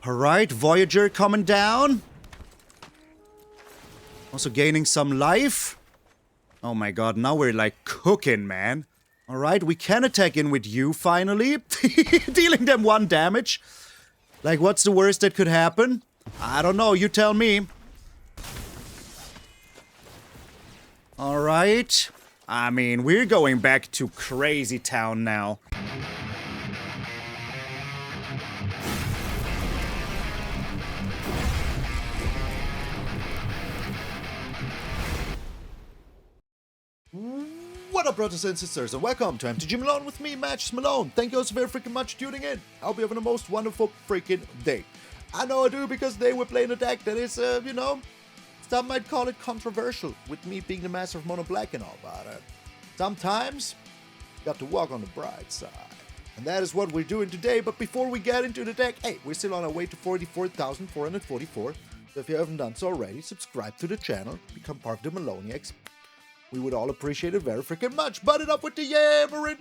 Alright, Voyager coming down. Also gaining some life. Oh my god, now we're like cooking, man. Alright, we can attack in with you, finally. Dealing them 1 damage. Like, what's the worst that could happen? I don't know, you tell me. Alright. I mean, we're going back to Crazy Town now. What up, brothers and sisters, and welcome to MTG Malone with me, MtgA Malone. Thank you all so very freaking much for tuning in. I hope you're having the most wonderful freaking day. I know I do, because today we're playing a deck that is, you know, some might call it controversial, with me being the master of mono black and all, but sometimes you got to walk on the bright side. And that is what we're doing today. But before we get into the deck, hey, we're still on our way to 44,444. So if you haven't done so already, subscribe to the channel, become part of the Maloniacs. We would all appreciate it very freaking much. Butt it up with the yammering.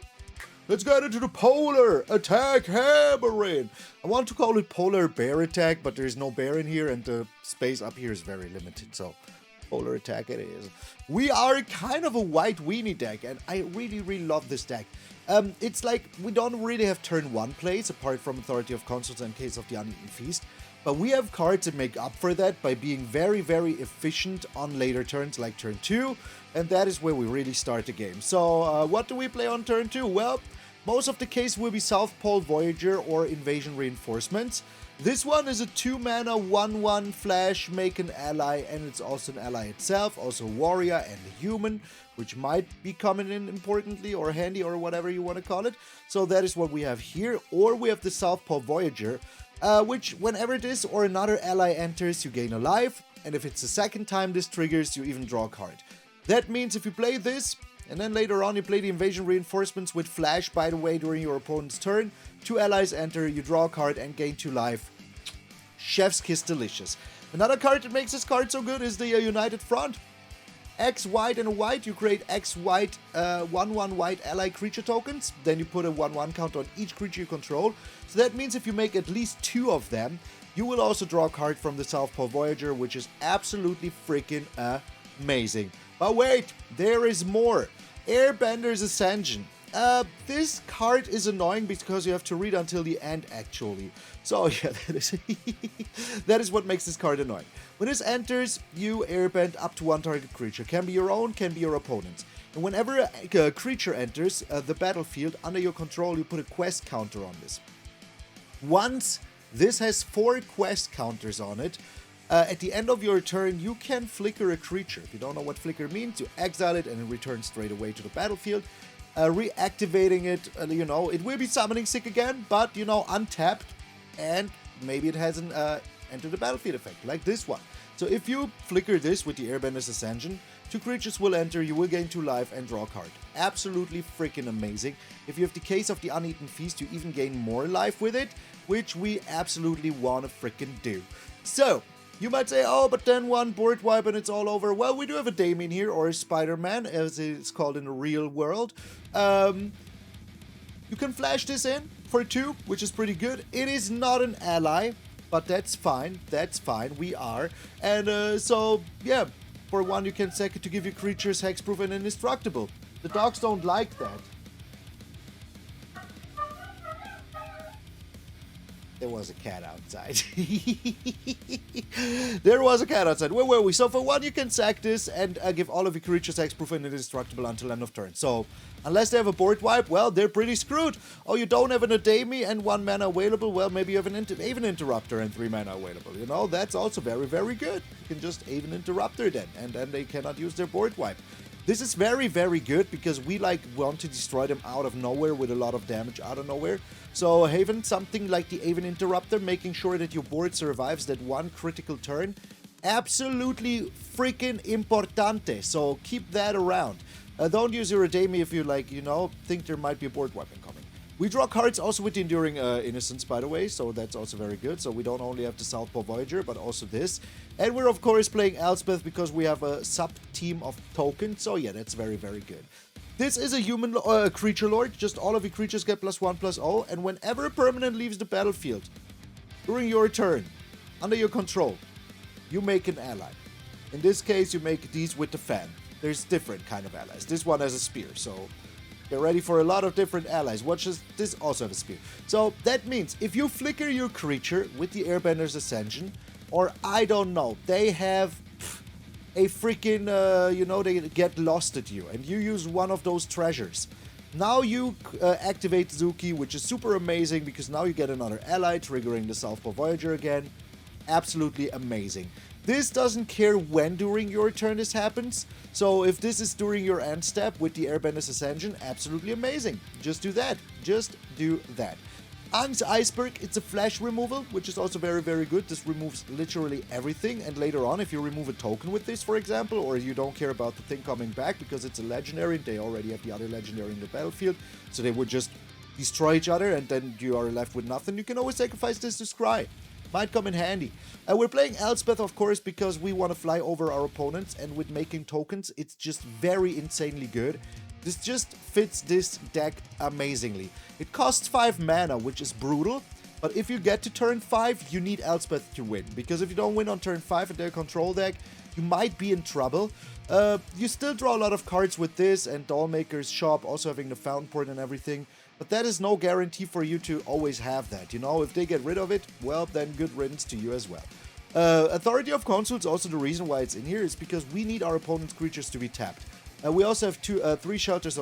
Let's get into the polar attack hammering. I want to call it polar bear attack, but there's no bear in here and the space up here is very limited. So polar attack it is. We are kind of a white weenie deck, and I really love this deck. It's like we don't really have turn 1 plays apart from Authority of Consuls in case of the Uneaten Feast. But we have cards that make up for that by being very efficient on later turns like turn 2. And that is where we really start the game. So what do we play on turn 2? Well, most of the case will be South Pole Voyager or Invasion Reinforcements. This one is a 2-mana 1/1 flash, make an ally, and it's also an ally itself, also a warrior and a human, which might be coming in importantly or handy or whatever you want to call it. So that is what we have here. Or we have the South Pole Voyager, which whenever this or another ally enters, you gain a life, and if it's the second time this triggers, you even draw a card. That means if you play this, and then later on you play the Invasion Reinforcements with Flash, by the way, during your opponent's turn, 2 allies enter, you draw a card and gain 2 life. Chef's kiss delicious. Another card that makes this card so good is the United Front. X white and a white, you create X white 1/1 white ally creature tokens, then you put a 1/1 counter on each creature you control. So that means if you make at least 2 of them, you will also draw a card from the South Pole Voyager, which is absolutely freaking amazing. But wait, there is more. Airbender's Ascension. This card is annoying because you have to read until the end, actually. So yeah, that is what makes this card annoying. When this enters, you airbend up to 1 target creature. Can be your own, can be your opponent's. And whenever a creature enters the battlefield under your control, you put a quest counter on this. Once this has 4 quest counters on it, at the end of your turn, you can flicker a creature. If you don't know what flicker means, you exile it and it returns straight away to the battlefield. Reactivating it, you know, it will be summoning sick again, but, you know, untapped, and maybe it hasn't entered the battlefield effect, like this one. So if you flicker this with the Airbender's Ascension, 2 creatures will enter, you will gain 2 life and draw a card. Absolutely freaking amazing. If you have the case of the Uneaten Feast, you even gain more life with it, which we absolutely want to freaking do. So, you might say, oh, but then 1 board wipe and it's all over. Well, we do have a Damien here, or a Spider-Man, as it's called in the real world. You can flash this in for 2, which is pretty good. It is not an ally, but that's fine. That's fine. We are. And so, yeah, for 1, you can sack it to give your creatures hexproof and indestructible. The dogs don't like that. There was a cat outside. There was a cat outside. Where were we? So for 1, you can sack this and give all of your creatures hexproof and indestructible until end of turn. So unless they have a board wipe, well, they're pretty screwed. Oh, you don't have an Ademi and 1 mana available? Well, maybe you have an Aven Interrupter and 3 mana available. You know, that's also very good. You can just Aven Interrupter then, and then they cannot use their board wipe. This is very good because we like want to destroy them out of nowhere with a lot of damage out of nowhere. So having something like the Aven Interrupter, making sure that your board survives that 1 critical turn, absolutely freaking importante. So keep that around. Don't use your Ademi if you like, you know, think there might be a board wipe coming. We draw cards also with the Enduring Innocence, by the way, so that's also very good. So we don't only have the South Pole Voyager, but also this. And we're, of course, playing Elspeth because we have a sub-team of tokens. So yeah, that's very good. This is a human creature lord. Just all of your creatures get +1/+0. And whenever a permanent leaves the battlefield, during your turn, under your control, you make an ally. In this case, you make these with the fan. There's different kind of allies. This one has a spear, so get ready for a lot of different allies. Watch this also have a spear. So that means if you flicker your creature with the Airbender's Ascension, or I don't know, they have a freaking, you know, they get lost at you, and you use one of those treasures. Now you activate Suki, which is super amazing because now you get another ally, triggering the Southpaw Voyager again. Absolutely amazing. This doesn't care when during your turn this happens. So if this is during your end step with the Airbender's Ascension, absolutely amazing. Just do that. Just do that. Aang's Iceberg, it's a flash removal, which is also very, very good. This removes literally everything. And later on, if you remove a token with this, for example, or you don't care about the thing coming back because it's a legendary, they already have the other legendary in the battlefield, so they would just destroy each other and then you are left with nothing. You can always sacrifice this to Scry. Might come in handy. We're playing Elspeth, of course, because we want to fly over our opponents, and with making tokens, it's just very insanely good. This just fits this deck amazingly. It costs 5 mana, which is brutal, but if you get to turn 5, you need Elspeth to win, because if you don't win on turn 5 in their control deck, you might be in trouble. You still draw a lot of cards with this, and Dollmaker's shop, also having the Fountainport and everything. But that is no guarantee for you to always have that, you know? If they get rid of it, well, then good riddance to you as well. Authority of Consuls, also the reason why it's in here is because we need our opponent's creatures to be tapped. We also have 3 shelters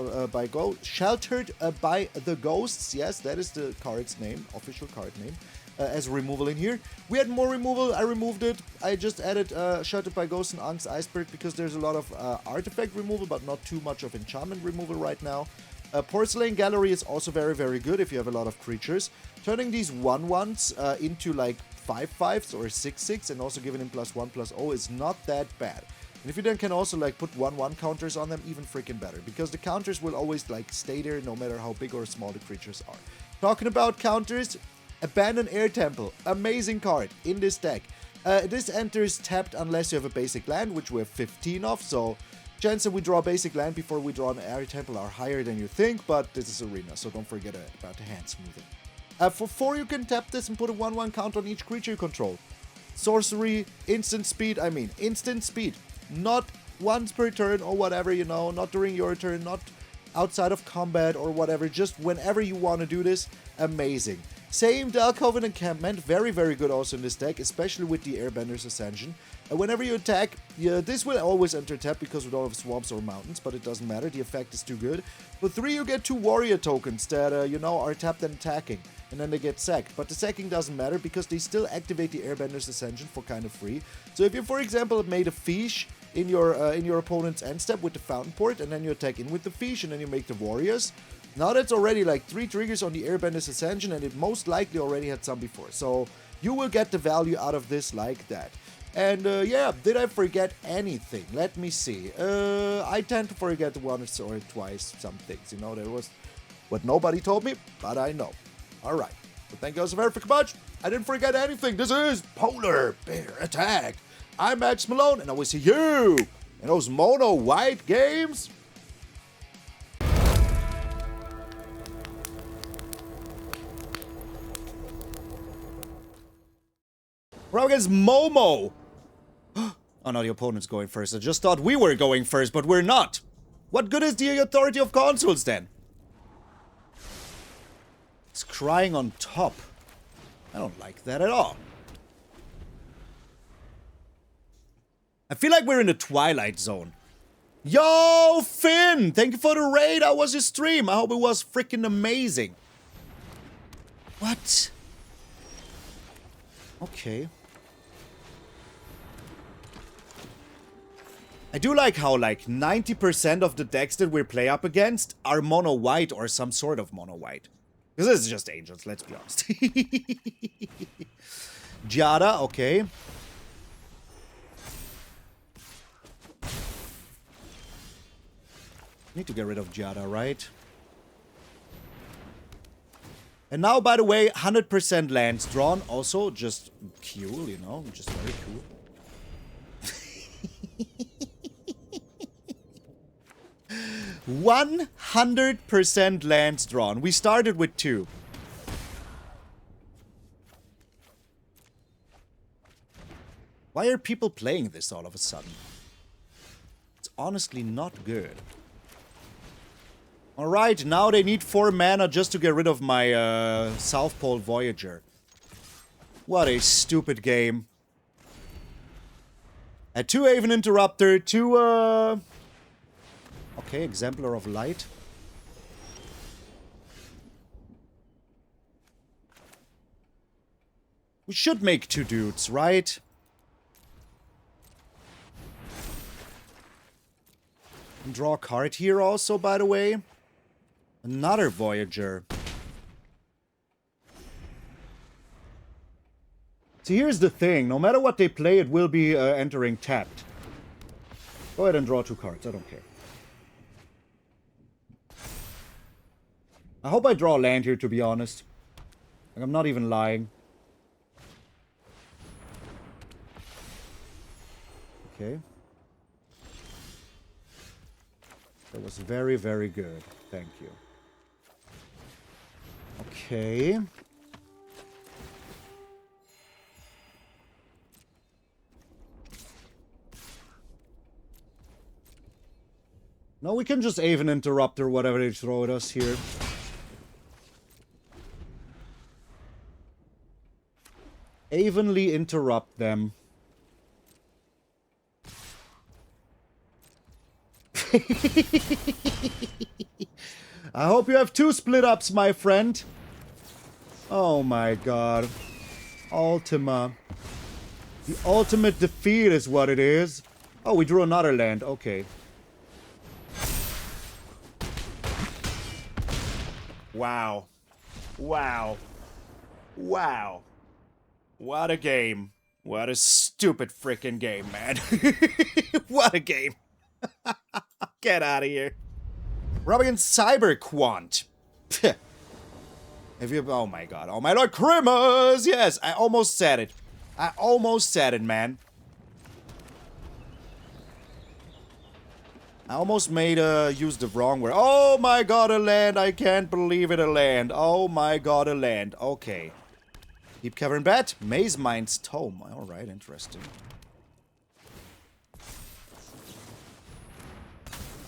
sheltered by the ghosts. Yes, that is the card's name, official card name, as removal in here. We had more removal, I removed it. I just added sheltered by ghosts and Aang's Iceberg because there's a lot of artifact removal, but not too much of enchantment removal right now. Porcelain Gallery is also very, very good if you have a lot of creatures. Turning these 1/1s into like 5/5s or 6/6 and also giving him +1/+0 is not that bad. And if you then can also like put 1/1 counters on them, even freaking better. Because the counters will always like stay there no matter how big or small the creatures are. Talking about counters, Abandoned Air Temple. Amazing card in this deck. This enters tapped unless you have a basic land, which we have 15 of, so chances that we draw a basic land before we draw an Air Temple are higher than you think, but this is Arena, so don't forget about the hand smoothing. For 4, you can tap this and put a 1/1 count on each creature you control. Sorcery, instant speed, instant speed. Not once per turn or whatever, you know, not during your turn, not outside of combat or whatever, just whenever you want to do this, amazing. Same Dalkovan Encampment, very, very good also in this deck, especially with the Airbender's Ascension. Whenever you attack, this will always enter tap because we don't have swamps or mountains, but it doesn't matter, the effect is too good. For 3, you get 2 warrior tokens that, you know, are tapped and attacking, and then they get sacked. But the sacking doesn't matter because they still activate the Airbender's Ascension for kind of free. So if you, for example, made a fish in your opponent's end step with the Fountainport, and then you attack in with the fish, and then you make the warriors, now that's already like 3 triggers on the Airbender's Ascension, and it most likely already had some before. So you will get the value out of this like that. And yeah, did I forget anything? Let me see. I tend to forget once or twice some things. You know, there was what nobody told me, but I know. Alright, so thank you guys very much. I didn't forget anything. This is Polar Bear Attack. I'm MtgA Malone, and I will see you in those mono white games. We're up against Momo. Oh no, the opponent's going first. I just thought we were going first, but we're not. What good is the authority of Consuls then? It's crying on top. I don't like that at all. I feel like we're in the Twilight Zone. Yo, Finn! Thank you for the raid. How was your stream? I hope it was freaking amazing. What? Okay. I do like how like 90% of the decks that we play up against are mono white or some sort of mono white. This is just angels, let's be honest. Giada, okay. Need to get rid of Giada, right? And now, by the way, 100% lands drawn. Also, just cool, you know, just very cool. 100% lands drawn. We started with 2. Why are people playing this all of a sudden? It's honestly not good. Alright, now they need 4 mana just to get rid of my South Pole Voyager. What a stupid game. At 2 Aven Interrupter, 2 okay, Exemplar of Light. We should make 2 dudes, right? And draw a card here also, by the way. Another Voyager. So here's the thing. No matter what they play, it will be entering tapped. Go ahead and draw 2 cards. I don't care. I hope I draw a land here, to be honest. Like, I'm not even lying. Okay. That was very, very good. Thank you. Okay. No, we can just Aven Interrupter whatever they throw at us here. Avenly interrupt them. I hope you have 2 split ups, my friend. Oh my god. Ultima. The ultimate defeat is what it is. Oh, we drew another land. Okay. Wow. Wow. Wow. What a game. What a stupid freaking game, man. What a game. Get out of here. We're up against Cyberquant. If you, oh my god. Oh my lord. Crimmers! Yes, I almost said it. I almost said it, man. I almost made use the wrong word. Oh my god, a land. I can't believe it, a land. Oh my god, a land. Okay. Deep Cavern Bat. Maze Mind's Tome. Alright, interesting.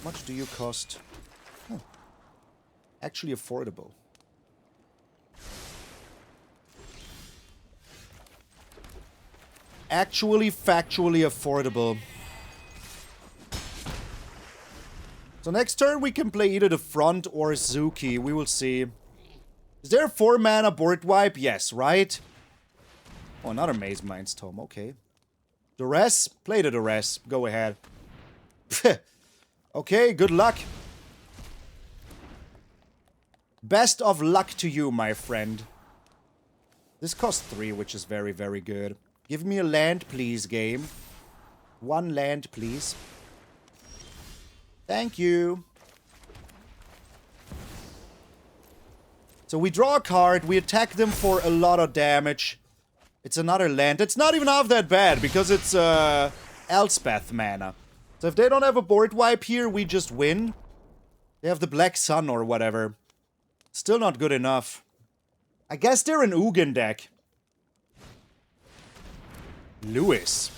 How much do you cost? Huh. Actually affordable. Actually, factually affordable. So next turn we can play either the front or Suki. We will see. Is there a 4 mana board wipe? Yes, right? Oh, another Maze Mind's Tome. Okay. Duress? Play the Duress. Go ahead. Okay, good luck. Best of luck to you, my friend. This costs 3, which is very, very good. Give me a land, please, game. 1 land, please. Thank you. So we draw a card, we attack them for a lot of damage. It's another land. It's not even half that bad, because it's Elspeth mana. So if they don't have a board wipe here, we just win. They have the Black Sun or whatever. Still not good enough. I guess they're an Ugin deck. Lewis.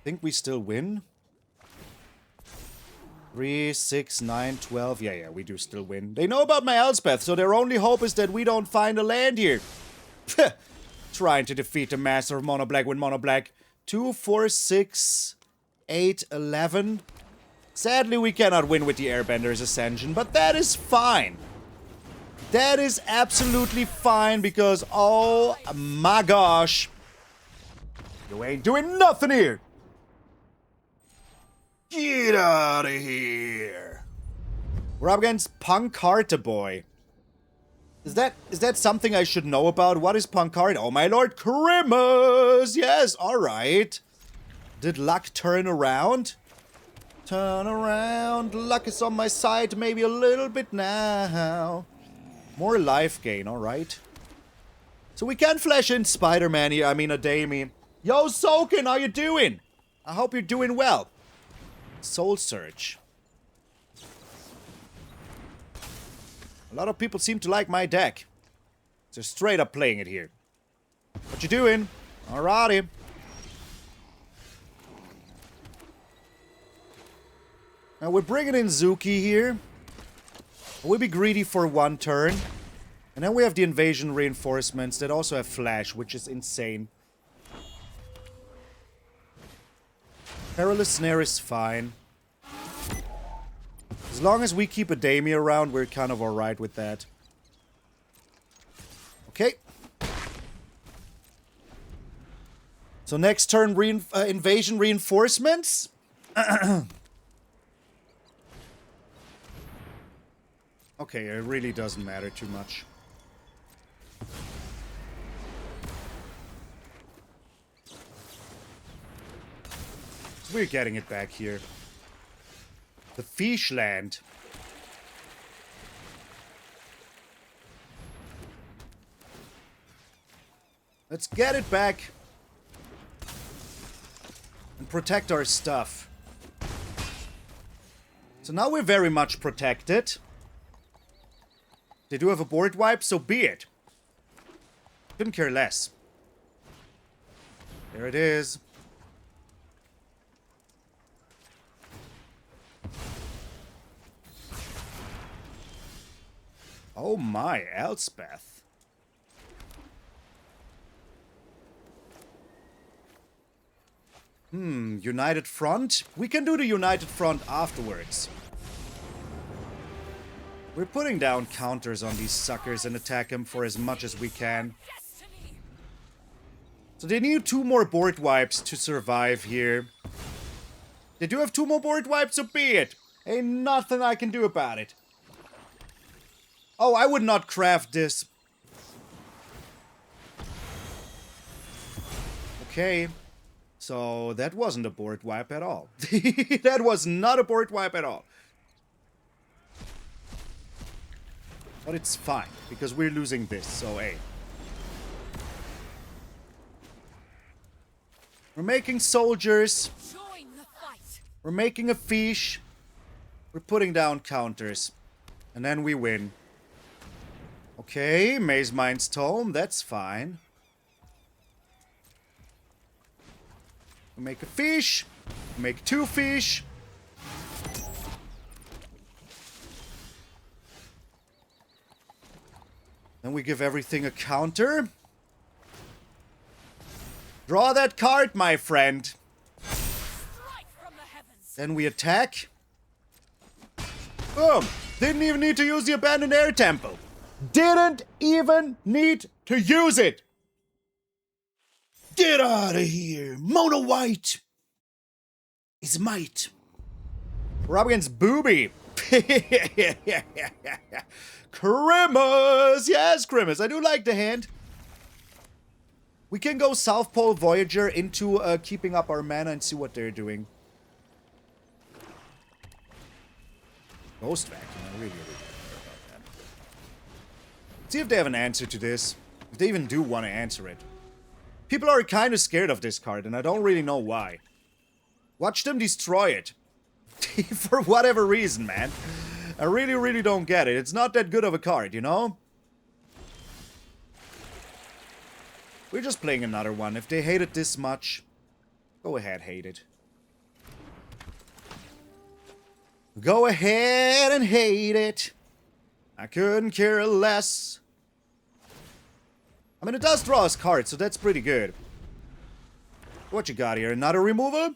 Think we still win? 3, 6, 9, 12. Yeah, we do still win. They know about my Elspeth, so their only hope is that we don't find a land here. Trying to defeat the master of Mono Black with Mono Black. 2, 4, 6, 8, 11. Sadly, we cannot win with the Airbender's Ascension, but that is fine. That is absolutely fine because, oh my gosh, you ain't doing nothing here. Get out of here. We're up against Punkarta Boy. Is that something I should know about? What is Punkarta? Oh my lord, Crimmers! Yes, alright. Did luck turn around? Turn around. Luck is on my side maybe a little bit now. More life gain, alright. So we can flash in Spider-Man here, I mean Ademi. Yo, Soken, how you doing? I hope you're doing well. Soul Search. A lot of people seem to like my deck. They're straight up playing it here. What you doing? Alrighty. Now we're bringing in Suki here. We'll be greedy for 1 turn. And then we have the invasion reinforcements that also have flash, which is insane. Perilous Snare is fine. As long as we keep Ademi around, we're kind of alright with that. Okay. So next turn, invasion reinforcements. Okay, it really doesn't matter too much. We're getting it back here. The Fish Land. Let's get it back. And protect our stuff. So now we're very much protected. They do have a board wipe, so be it. Couldn't care less. There it is. Oh my, Elspeth. United Front? We can do the United Front afterwards. We're putting down counters on these suckers and attack them for as much as we can. So they need 2 more board wipes to survive here. They do have 2 more board wipes, so be it. Ain't nothing I can do about it. Oh, I would not craft this. Okay. So that wasn't a board wipe at all. That was not a board wipe at all. But it's fine, because we're losing this, so hey. We're making soldiers. We're making a fish. We're putting down counters. And then we win. Okay, Maze Mind's Tome, that's fine. We make a fish. We make 2 fish. Then we give everything a counter. Draw that card, my friend. Then we attack. Boom. Didn't even need to use the Abandoned Air Temple. Didn't even need to use it. Get out of here. Mono White is might. We're up against Booby. Grimace. Yes, Grimace. I do like the hand. We can go South Pole Voyager into keeping up our mana and see what they're doing. Ghost Vacuum. I really care about that. See if they have an answer to this. If they even do want to answer it. People are kind of scared of this card, and I don't really know why. Watch them destroy it. For whatever reason, man. I really, really don't get it. It's not that good of a card, you know? We're just playing another one. If they hate it this much, go ahead, hate it. Go ahead and hate it. I couldn't care less. I mean, it does draw us cards, so that's pretty good. What you got here? Another removal?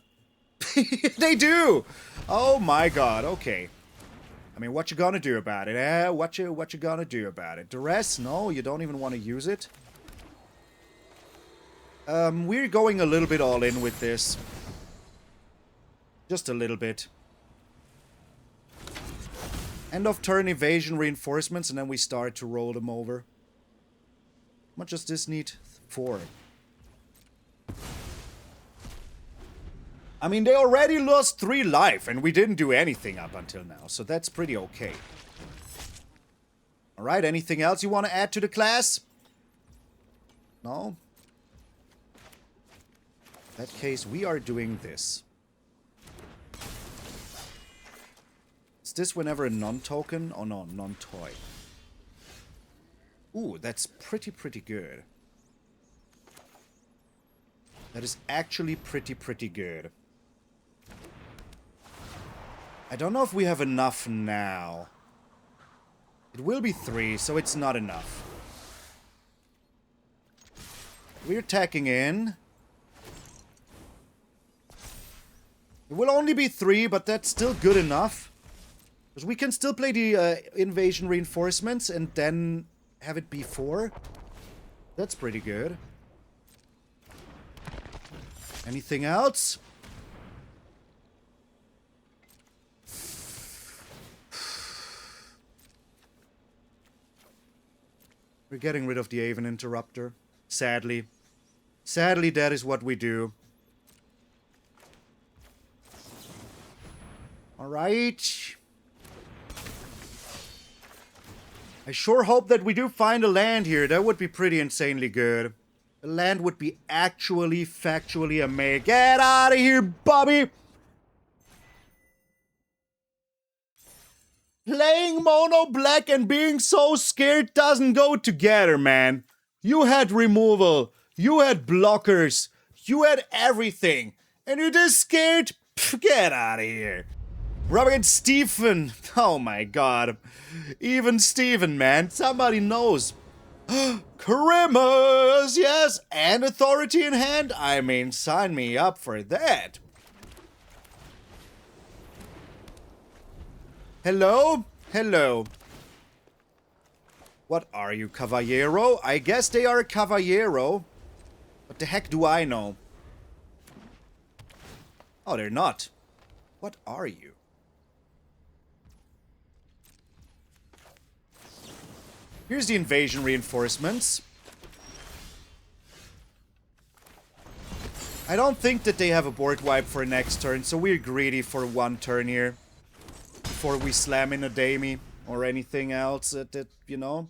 They do! Oh my god, okay. I mean, what you gonna do about it? What you gonna do about it? Duress? No, you don't even want to use it. We're going a little bit all in with this. Just a little bit. End of turn evasion reinforcements, and then we start to roll them over. How much does this need? 4. I mean, they already lost 3 life, and we didn't do anything up until now, so that's pretty okay. Alright, anything else you want to add to the class? No? In that case, we are doing this. Is this whenever a non-token? Oh no, non-toy. Ooh, that's pretty good. That is actually pretty good. I don't know if we have enough now. It will be 3, so it's not enough. We're attacking in. It will only be 3, but that's still good enough. Because we can still play the invasion reinforcements and then have it be 4. That's pretty good. Anything else? We're getting rid of the Aven Interrupter. Sadly. Sadly, that is what we do. Alright. I sure hope that we do find a land here. That would be pretty insanely good. The land would be actually, factually amazing. Get out of here, Bobby! Playing mono black and being so scared doesn't go together, man. You had removal. You had blockers. You had everything. And you're just scared? Pff, get out of here. Robert Stephen. Oh my god. Even Stephen, man. Somebody knows. Grimace, yes. And authority in hand. I mean, sign me up for that. Hello? Hello. What are you, Cavallero? I guess they are a Cavallero. What the heck do I know? Oh, they're not. What are you? Here's the invasion reinforcements. I don't think that they have a board wipe for next turn, so we're greedy for 1 turn here. Before we slam in a Ademi or anything else that, you know.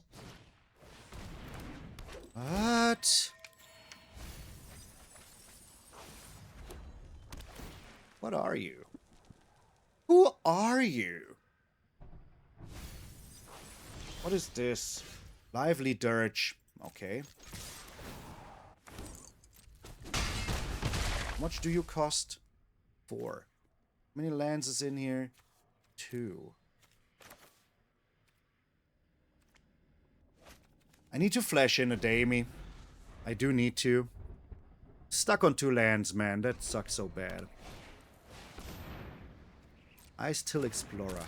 What? What are you? Who are you? What is this? Lively Dirge. Okay. How much do you cost? 4. How many lands is in here? 2. I need to flash in a Ademi. I do need to. Stuck on 2 lands, man. That sucks so bad. Ice Till Explorer.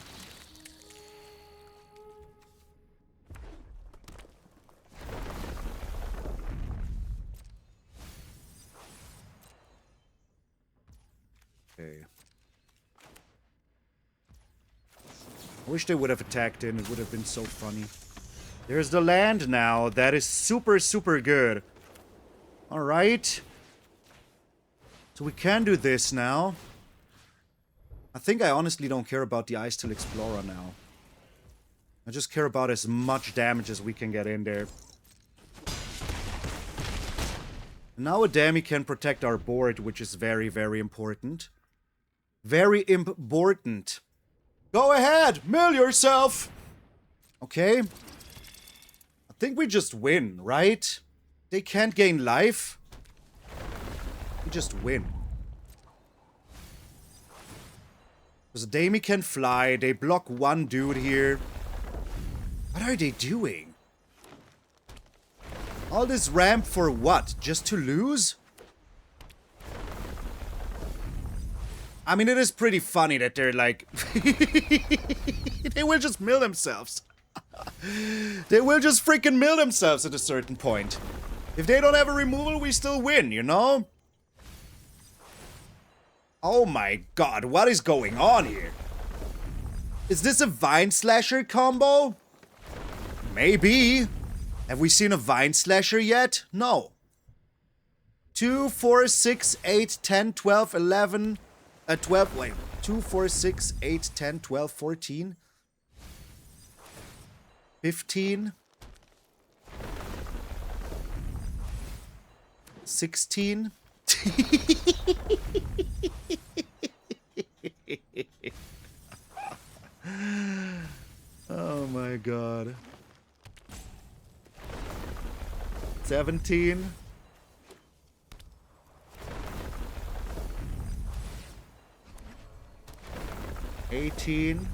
Okay. I wish they would have attacked in. It would have been so funny. There's the land now. That is super, super good. Alright. So we can do this now. I think I honestly don't care about the Ice Till Explorer now. I just care about as much damage as we can get in there. And now Ademi can protect our board, which is very, very important. Very important. Go ahead! Mill yourself! Okay. I think we just win, right? They can't gain life. We just win. Because Ademi can fly. They block 1 dude here. What are they doing? All this ramp for what? Just to lose? I mean, it is pretty funny that they're like... they will just mill themselves. They will just freaking mill themselves at a certain point. If they don't have a removal, we still win, you know? Oh my god, what is going on here? Is this a Vine Slasher combo? Maybe. Have we seen a Vine Slasher yet? No. 2, 4, 6, 8, 10, 12, 11... 12, wait. 2, 4, 6, 8, 10, 12, 14... 15... 16... Oh my god. 17... 18.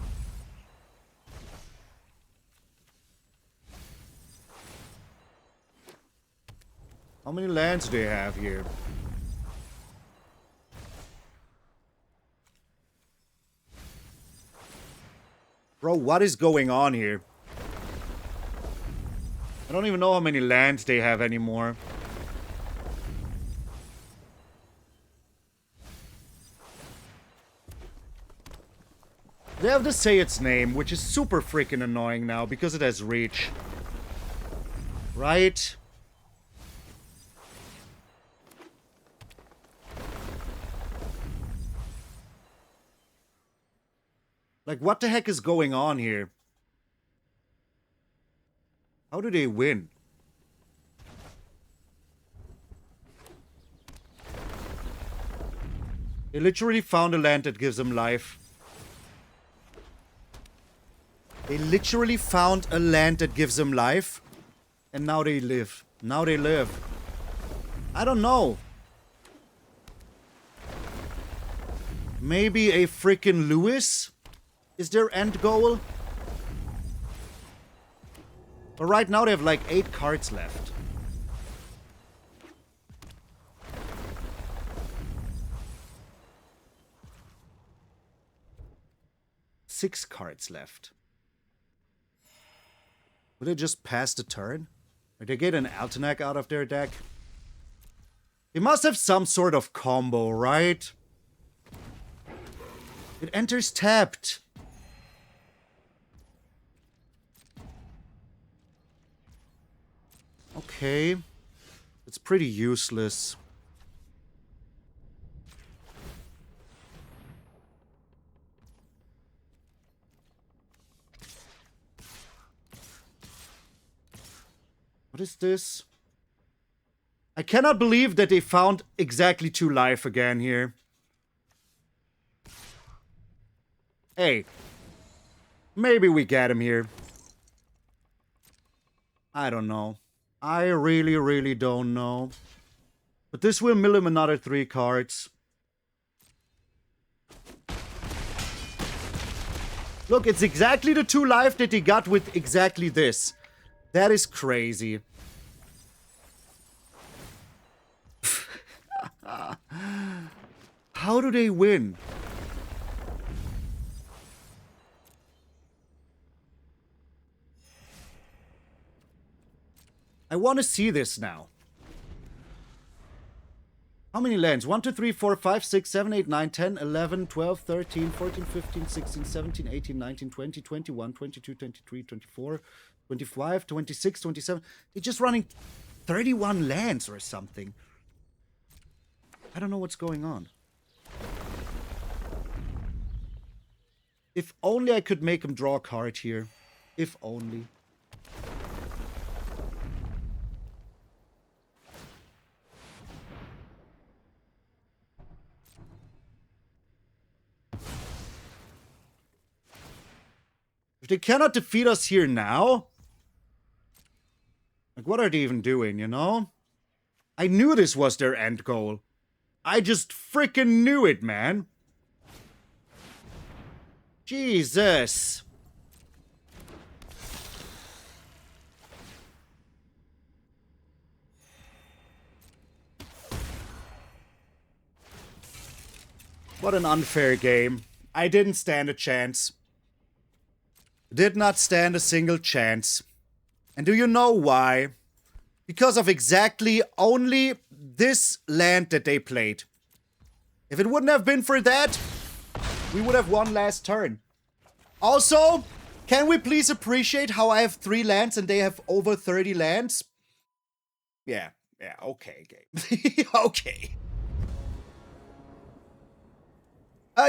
How many lands do they have here? Bro, what is going on here? I don't even know how many lands they have anymore. They have to say its name, which is super freaking annoying now because it has reach. Right? Like, what the heck is going on here? How do they win? They literally found a land that gives them life. They literally found a land that gives them life. And now they live. Now they live. I don't know. Maybe a freaking Lewis is their end goal? But right now they have like 8 cards left. Six cards left. Would they just pass the turn? Or they get an Altenac out of their deck? They must have some sort of combo, right? It enters tapped. Okay. It's pretty useless. What is this? I cannot believe that they found exactly 2 life again here. Hey. Maybe we get him here. I don't know. I really don't know. But this will mill him another 3 cards. Look, it's exactly the 2 life that they got with exactly this. That is crazy. How do they win? I want to see this now. How many lands? 1, 2, 3, 4, 5, 6, 7, 8, 9, 10, 11, 12, 13, 14, 15, 16, 17, 18, 19, 20, 21, 22, 23, 24, 25, 26, 27. They're just running 31 lands or something. I don't know what's going on. If only I could make him draw a card here. If only. If they cannot defeat us here now... Like, what are they even doing, you know? I knew this was their end goal. I just freaking knew it, man. Jesus. What an unfair game. I didn't stand a chance. Did not stand a single chance. And do you know why? Because of exactly only this land that they played. If it wouldn't have been for that, we would have won last turn. Also, can we please appreciate how I have 3 lands and they have over 30 lands? Yeah, okay, game. Okay.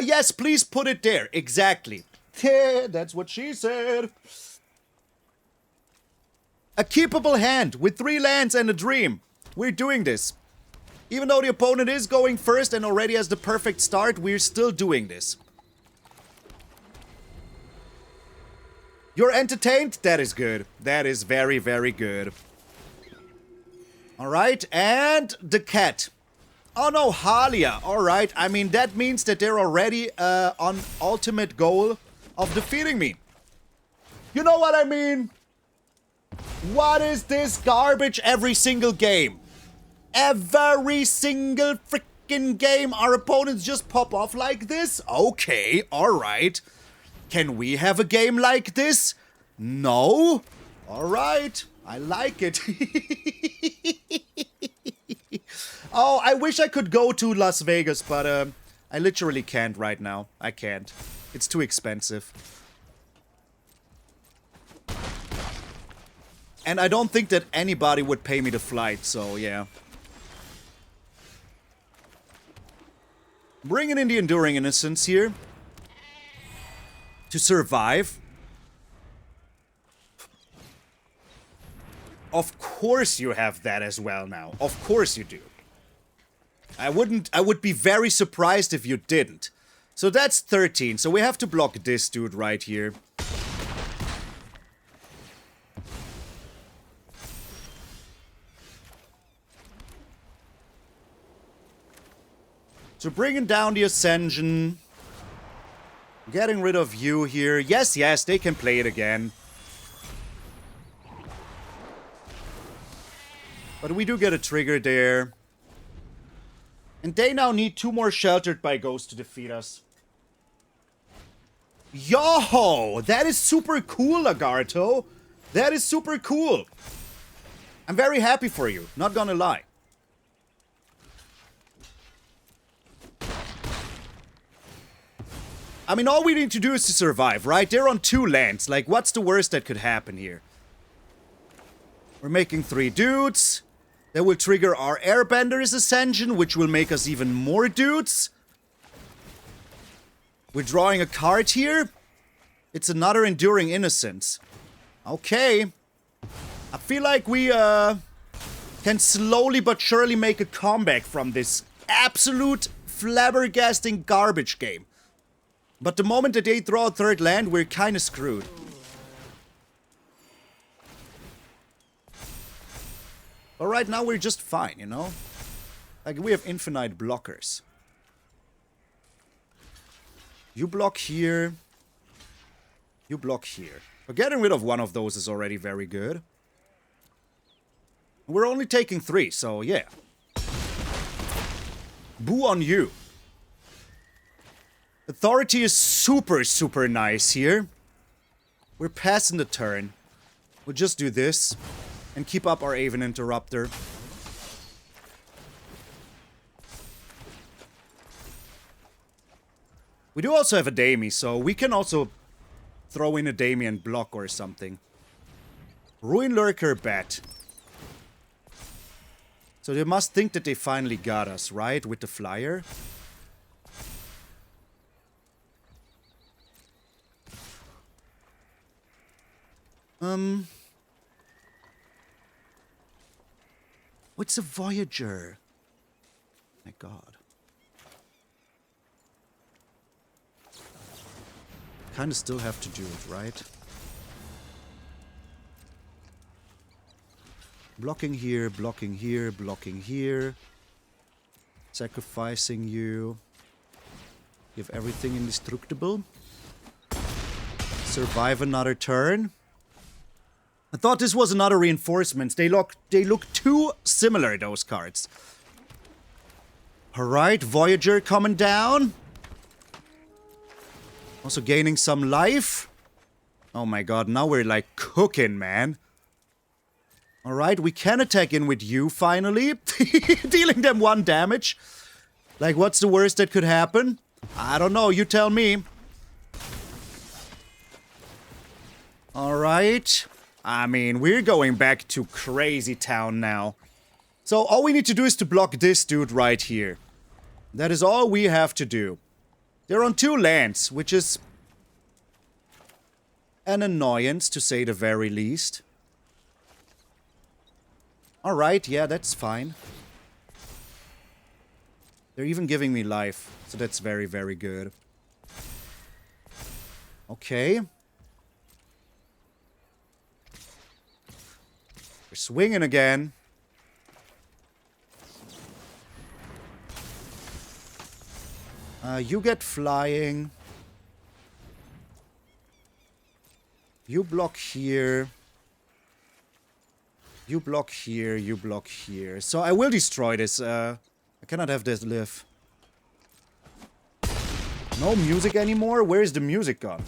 Yes, please put it there. Exactly. Yeah, that's what she said. A keepable hand with 3 lands and a dream. We're doing this. Even though the opponent is going first and already has the perfect start, we're still doing this. You're entertained? That is good. That is very good. Alright, and the cat. Oh no, Halia. Alright, I mean, that means that they're already on ultimate goal of defeating me. You know what I mean? What is this garbage every single game? Every single freaking game our opponents just pop off like this? Okay, alright. Can we have a game like this? No? Alright, I like it. Oh, I wish I could go to Las Vegas, but I literally can't right now. I can't. It's too expensive. And I don't think that anybody would pay me the flight, so yeah. Bringing in the Enduring Innocence here. To survive. Of course you have that as well now. Of course you do. I would be very surprised if you didn't. So that's 13. So we have to block this dude right here. So bringing down the Ascension. Getting rid of you here. Yes, yes, they can play it again. But we do get a trigger there. And they now need 2 more Sheltered by Ghosts to defeat us. Yo! That is super cool, Lagarto. That is super cool. I'm very happy for you, not gonna lie. I mean, all we need to do is to survive, right? They're on 2 lands. Like, what's the worst that could happen here? We're making 3 dudes. That will trigger our Airbender's Ascension, which will make us even more dudes. We're drawing a card here. It's another Enduring Innocence. Okay. I feel like we can slowly but surely make a comeback from this absolute flabbergasting garbage game. But the moment that they draw a 3rd land, we're kinda screwed. But right now we're just fine, you know? Like, we have infinite blockers. You block here. You block here. But getting rid of one of those is already very good. We're only taking 3, so yeah. Boo on you. Authority is super, super nice here. We're passing the turn. We'll just do this. And keep up our Aven Interrupter. We do also have a Ademi, so we can also throw in a Ademi and block or something. Ruin Lurker Bat. So they must think that they finally got us, right? With the flyer. What's a Voyager? My god. Kinda still have to do it, right? Blocking here, blocking here, blocking here. Sacrificing you. Give everything indestructible. Survive another turn. I thought this was another reinforcement. They look too similar, those cards. Alright, Voyager coming down. Also gaining some life. Oh my god, now we're like cooking, man. Alright, we can attack in with you, finally. Dealing them 1 damage. Like, what's the worst that could happen? I don't know, you tell me. Alright. I mean, we're going back to crazy town now. So all we need to do is to block this dude right here. That is all we have to do. They're on 2 lands, which is an annoyance, to say the very least. Alright, yeah, that's fine. They're even giving me life, so that's very, very good. Okay. We're swinging again. You get flying. You block here. You block here. You block here. So I will destroy this. I cannot have this live. No music anymore? Where is the music gone?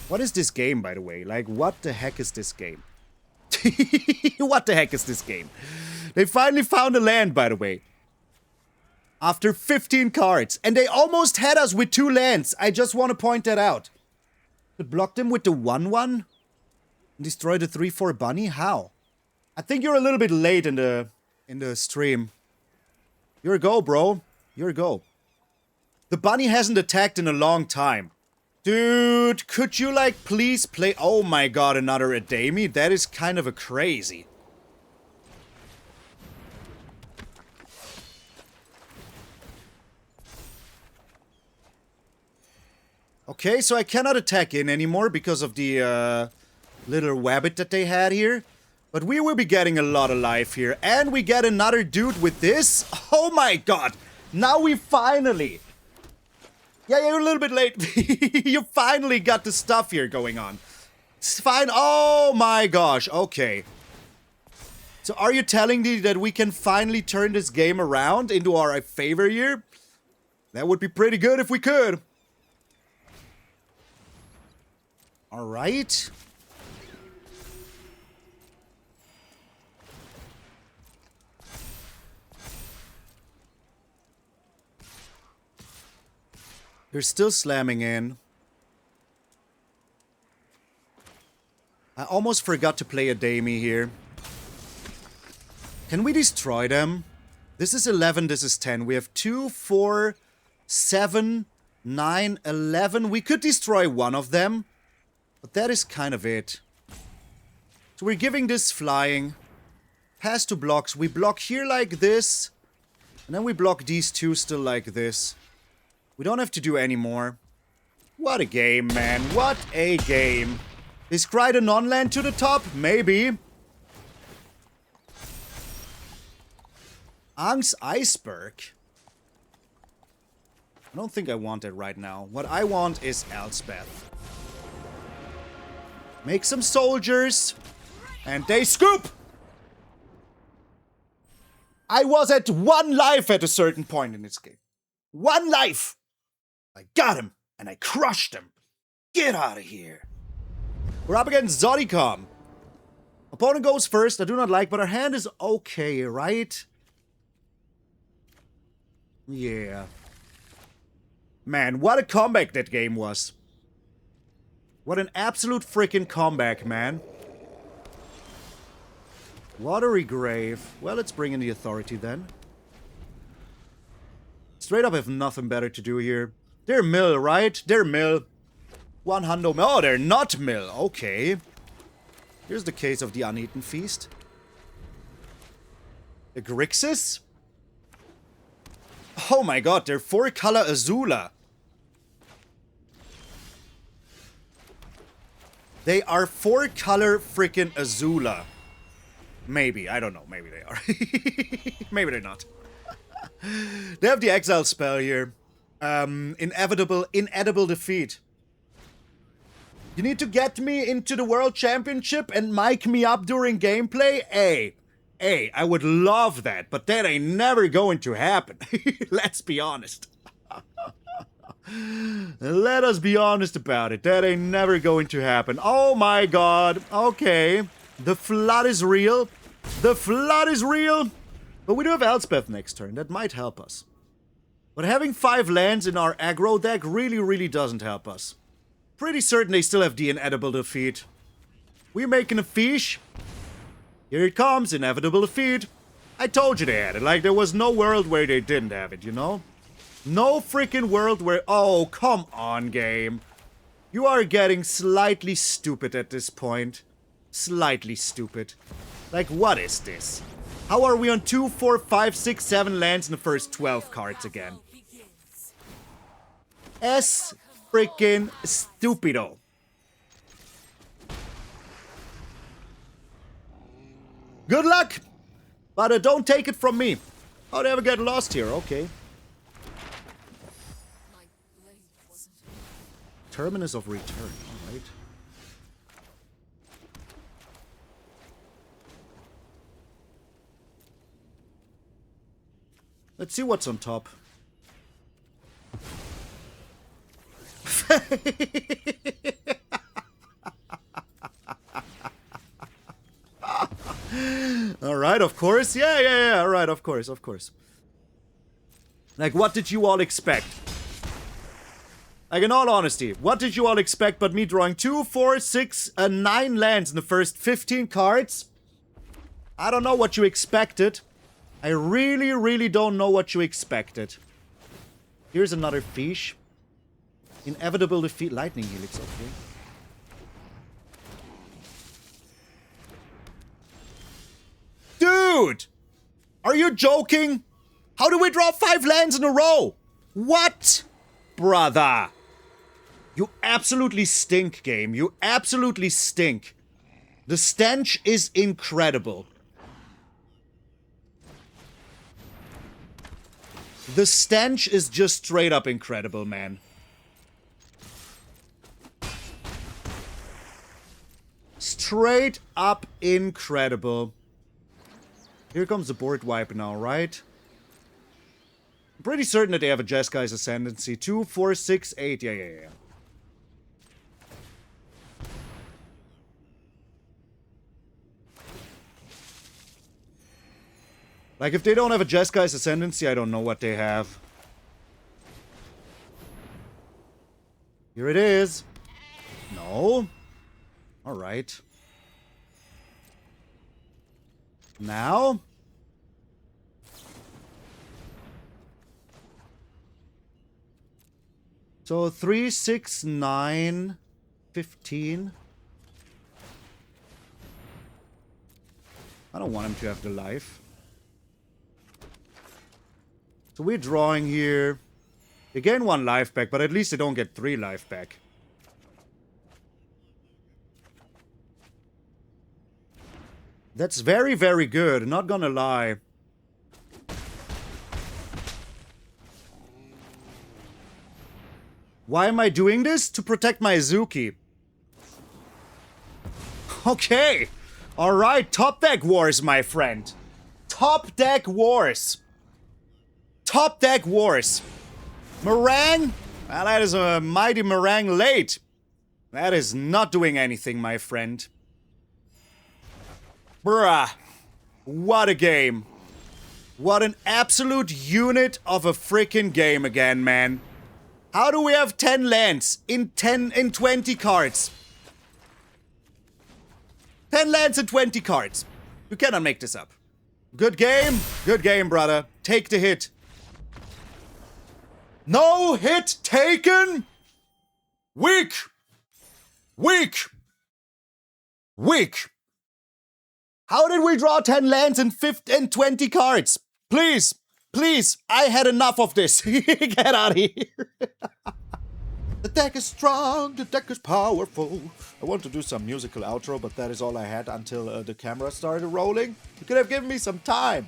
What is this game, by the way? Like, what the heck is this game? What the heck is this game? They finally found a land, by the way. After 15 cards. And they almost had us with 2 lands. I just want to point that out. But block them with the 1-1? And destroy the 3-4 bunny? How? I think you're a little bit late in the stream. You're a go, bro. You're a go. The bunny hasn't attacked in a long time. Dude, could you, like, please play... Oh my god, another Ademi? That is kind of a crazy. Okay, so I cannot attack in anymore because of the little wabbit that they had here. But we will be getting a lot of life here. And we get another dude with this. Oh my god. Now we finally... Yeah, you're a little bit late. You finally got the stuff here going on. It's fine. Oh my gosh. Okay. So are you telling me that we can finally turn this game around into our favor here? That would be pretty good if we could. Alright. You're still slamming in. I almost forgot to play Ademi here. Can we destroy them? This is 11, this is 10. We have 2, 4, 7, 9, 11. We could destroy one of them. But that is kind of it. So we're giving this flying. Pass to blocks. We block here like this. And then we block these two still like this. We don't have to do any more. What a game, man. What a game. Is Cry the non-land to the top? Maybe. Aang's Iceberg. I don't think I want it right now. What I want is Elspeth. Make some soldiers. And they scoop! I was at 1 life at a certain point in this game. 1 life! I got him, and I crushed him. Get out of here. We're up against Zodicom. Opponent goes first. I do not like, but our hand is okay, right? Yeah. Man, what a comeback that game was. What an absolute freaking comeback, man. Watery Grave. Well, let's bring in the Authority then. Straight up have nothing better to do here. They're mill, right? They're mill. 100 mill. Oh, they're not mill. Okay. Here's the case of the Uneaten Feast. The Grixis? Oh my god, they're 4-color Azula. They are 4-color freaking Azula. Maybe. I don't know. Maybe they are. Maybe they're not. They have the Exile spell here. Inedible defeat. You need to get me into the World Championship and mic me up during gameplay? Hey, I would love that, but that ain't never going to happen. Let's be honest. Let us be honest about it. That ain't never going to happen. Oh my god. Okay. The flood is real. The flood is real. But we do have Elspeth next turn. That might help us. But having 5 lands in our aggro deck really, really doesn't help us. Pretty certain they still have the inedible defeat. We're making a fish. Here it comes, inevitable defeat. I told you they had it. Like, there was no world where they didn't have it, you know? No freaking world where... Oh, come on, game. You are getting slightly stupid at this point. Slightly stupid. Like, what is this? How are we on 2, 4, 5, 6, 7 lands in the first 12 cards again? S freaking stupido. Good luck! But don't take it from me. How'd I ever get lost here? Okay. Terminus of Return. Alright. Let's see what's on top. Alright, of course. Yeah. Alright, of course. Like, what did you all expect? Like, in all honesty, what did you all expect but me drawing 2, 4, 6, and 9 lands in the first 15 cards? I don't know what you expected. I really don't know what you expected. Here's another fish. Inevitable defeat. Lightning Helix, okay. Dude! Are you joking? How do we draw 5 lands in a row? What? Brother. You absolutely stink, game. You absolutely stink. The stench is incredible. The stench is just straight up incredible, man. Straight up incredible. Here comes the board wipe now, right? I'm pretty certain that they have a Jeskai Ascendancy. 2, 4, 6, 8. Yeah. Like, if they don't have a Jeskai Ascendancy, I don't know what they have. Here it is. No. Alright. Now. So 3, 6, 9, 15. I don't want him to have the life. So we're drawing here. They gain 1 life back, but at least they don't get 3 life back. That's very good, not gonna lie. Why am I doing this? To protect my Suki. Okay. Alright, top deck wars, my friend. Top deck wars. Top deck wars. Meringue? Well, that is a mighty meringue late. That is not doing anything, my friend. Bruh. What a game. What an absolute unit of a freaking game again, man. How do we have 10 lands in 20 cards? 10 lands and 20 cards. You cannot make this up. Good game. Good game, brother. Take the hit. No hit taken. Weak. How did we draw 10 lands and 20 cards? Please, I had enough of this. Get out of here. The deck is strong, the deck is powerful. I want to do some musical outro, but that is all I had until the camera started rolling. You could have given me some time.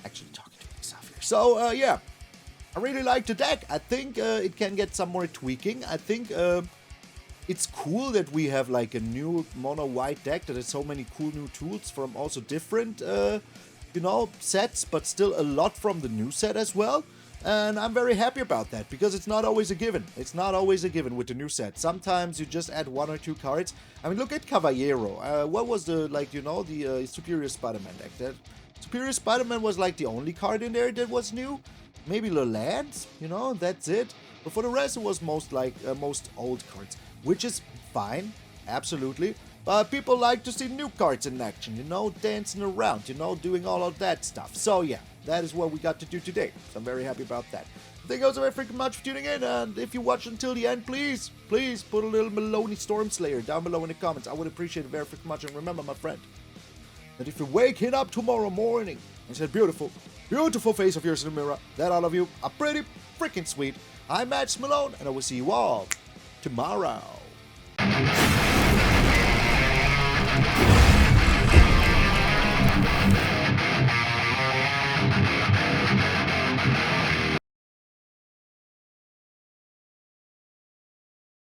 Actually talking to myself here. So, yeah. I really like the deck. I think it can get some more tweaking. I think it's cool that we have like a new mono white deck that has so many cool new tools from also different, you know, sets, but still a lot from the new set as well. And I'm very happy about that because it's not always a given. It's not always a given with the new set. Sometimes you just add 1 or 2 cards. I mean, look at Caballero. What was the, like, you know, the Superior Spider-Man deck? That Superior Spider-Man was like the only card in there that was new. Maybe the lands, you know, that's it. But for the rest, it was most old cards, which is fine, absolutely. But people like to see new cards in action, you know, dancing around, you know, doing all of that stuff. So yeah, that is what we got to do today. So I'm very happy about that. Thank you guys very freaking much for tuning in, and if you watch until the end, please put a little Maloney Stormslayer down below in the comments. I would appreciate it very freaking much. And remember, my friend, that if you're waking up tomorrow morning and see a beautiful face of yours in the mirror, that all of you are pretty freaking sweet. I'm MtgA Malone, and I will see you all tomorrow.